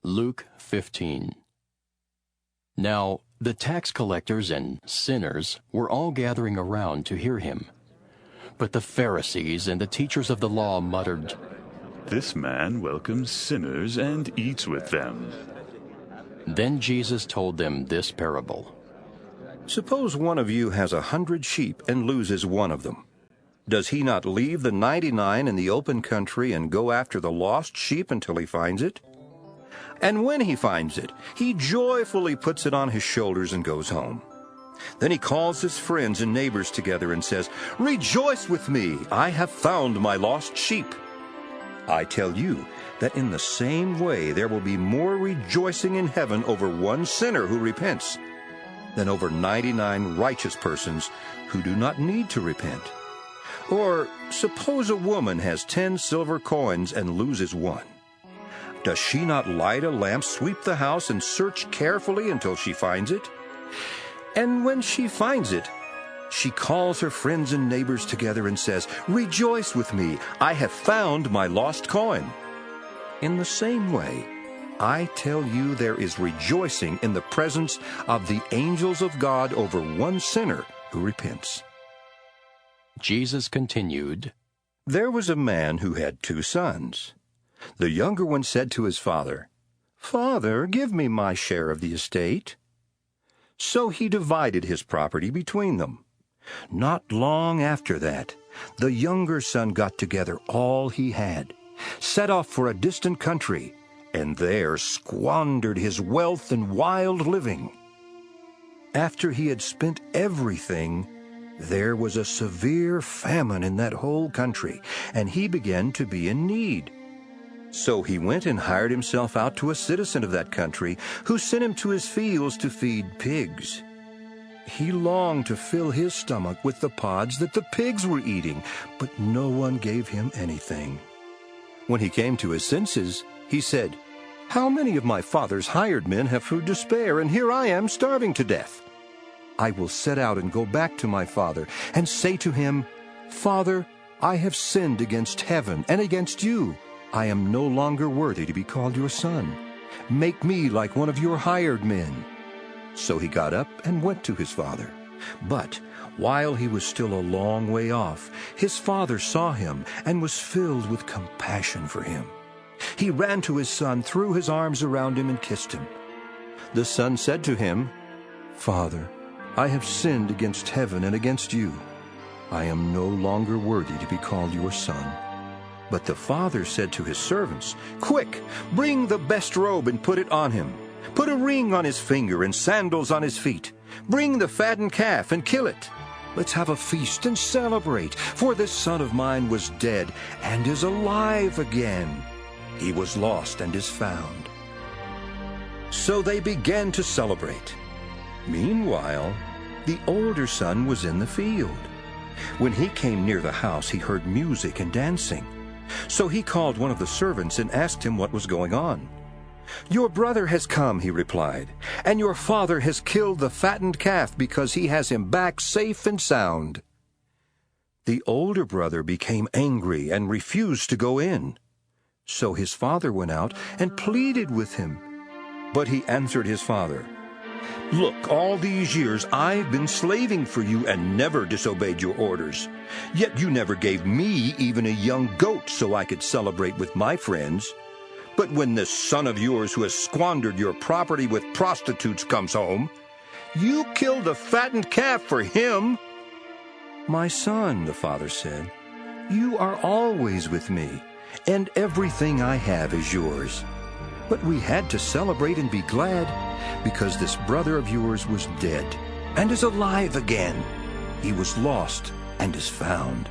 Luke 15. Now the tax collectors and sinners were all gathering around to hear him. But the Pharisees and the teachers of the law muttered, "This man welcomes sinners and eats with them." Then Jesus told them this parable. Suppose one of you has 100 sheep and loses one of them. Does he not leave the 99 in the open country and go after the lost sheep until he finds it? And when he finds it, he joyfully puts it on his shoulders and goes home. Then he calls his friends and neighbors together and says, "Rejoice with me, I have found my lost sheep." I tell you that in the same way there will be more rejoicing in heaven over one sinner who repents than over 99 righteous persons who do not need to repent. Or suppose a woman has 10 silver coins and loses one. Does she not light a lamp, sweep the house, and search carefully until she finds it? And when she finds it, she calls her friends and neighbors together and says, "Rejoice with me, I have found my lost coin." In the same way, I tell you there is rejoicing in the presence of the angels of God over one sinner who repents. Jesus continued, There was a man who had 2 sons. The younger one said to his father, "Father, give me my share of the estate." So he divided his property between them. Not long after that, the younger son got together all he had, set off for a distant country, and there squandered his wealth in wild living. After he had spent everything, there was a severe famine in that whole country, and he began to be in need. So he went and hired himself out to a citizen of that country, who sent him to his fields to feed pigs. He longed to fill his stomach with the pods that the pigs were eating, but no one gave him anything. When he came to his senses, he said, "How many of my father's hired men have food to spare, and here I am starving to death? I will set out and go back to my father and say to him, 'Father, I have sinned against heaven and against you. I am no longer worthy to be called your son. Make me like one of your hired men.' So he got up and went to his father. But while he was still a long way off, his father saw him and was filled with compassion for him. He ran to his son, threw his arms around him, and kissed him. The son said to him, 'Father, I have sinned against heaven and against you. I am no longer worthy to be called your son.' But the father said to his servants, 'Quick, bring the best robe and put it on him. Put a ring on his finger and sandals on his feet. Bring the fattened calf and kill it. Let's have a feast and celebrate, for this son of mine was dead and is alive again. He was lost and is found.' So they began to celebrate. Meanwhile, the older son was in the field. When he came near the house, he heard music and dancing. So he called one of the servants and asked him what was going on. 'Your brother has come,' he replied, 'and your father has killed the fattened calf because he has him back safe and sound.' The older brother became angry and refused to go in. So his father went out and pleaded with him. But he answered his father, 'Look, all these years I've been slaving for you and never disobeyed your orders. Yet you never gave me even a young goat so I could celebrate with my friends. But when this son of yours who has squandered your property with prostitutes comes home, you killed the fattened calf for him.' 'My son,' the father said, 'you are always with me, and everything I have is yours. But we had to celebrate and be glad, because this brother of yours was dead and is alive again. He was lost and is found.'